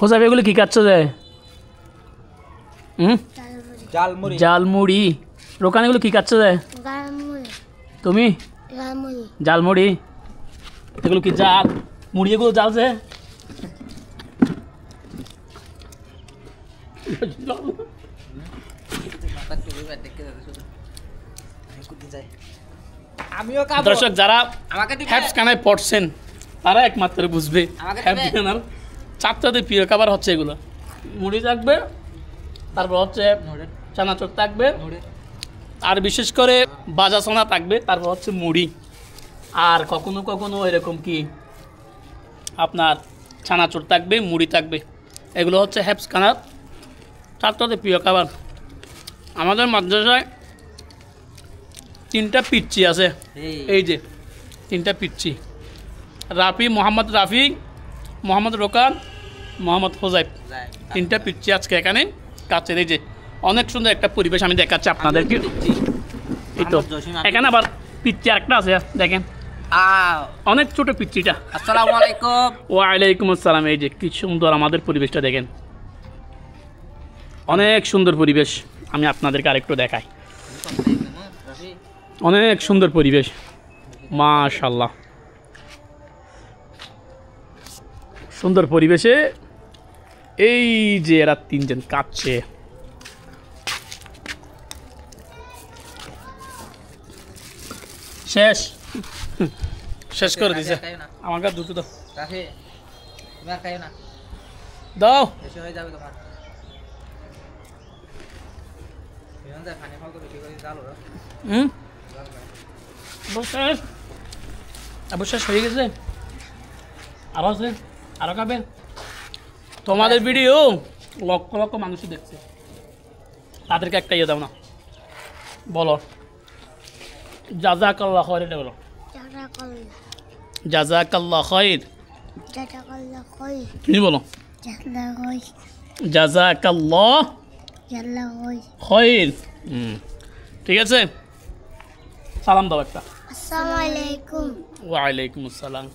হোসাইব এগুলো কি খাচ্ছ যে? জালমুড়ি। রোকান এগুলো কি খাচ্ছ যে? তুমি জালমুড়ি। এগুলো কি জাল মুড়ি? এগুলো জাল যে? দর্শক যারা হ্যাপসখানায় পড়ছেন তারা একমাত্র বুঝবে হ্যাপসখানার ছাত্রদের প্রিয় খাবার হচ্ছে এগুলো। মুড়ি থাকবে, তারপর হচ্ছে চানাচুর থাকবে, আর বিশেষ করে ভাজা সোনা থাকবে, তারপর হচ্ছে মুড়ি, আর কখনো কখনো এরকম কি আপনার চানাচুর থাকবে, মুড়ি থাকবে। এগুলো হচ্ছে হ্যাপসখানার ছাত্রদের প্রিয় খাবার। আমাদের মাদ্রাসায় 3টা পিচ্চি আছে, এই যে 3টা পিচ্চি, রাফি, মোহাম্মদ রাফি, মোহাম্মদ রোকান, মোহাম্মদ হোসাইব, 3টা পিচ্চি আজকে এখানে কাছের। এই যে অনেক সুন্দর একটা পরিবেশ আমি দেখাচ্ছি আপনাদেরকে। এই তো এখানে আবার পিচ্চি আরেকটা আছে, দেখেন অনেক ছোট পিচ্চিটা। আসসালামু আলাইকুম। ওয়ালাইকুম আসসালাম। এই যে কি সুন্দর আমাদের পরিবেশটা দেখেন, অনেক সুন্দর পরিবেশ। আমি আপনাদেরকে আরেকটু দেখাই, অনেক সুন্দর পরিবেশ, মাশাআল্লাহ। সুন্দর পরিবেশে এই যে এরা 3জন কাঁদছে। শেষ শেষ করে দিছে। আমার কাছে দুটো দাও, দাও। অবশেষ হয়ে গেছে, আরো আছে, আরো খাবে। তোমাদের ভিডিও লক্ষ লক্ষ মানুষ দেখছে, তাদেরকে একটা ইয়ে দাও না, বলো জাযাকাল্লাহ খায়র। এটা বলো জাযাকাল্লাহ খায়র। তুমি বলো জাযাকাল্লাহ খায়র। ঠিক আছে, সালাম দাও একটা। আসসালামু আলাইকুম। ওয়ালাইকুম আসসালাম।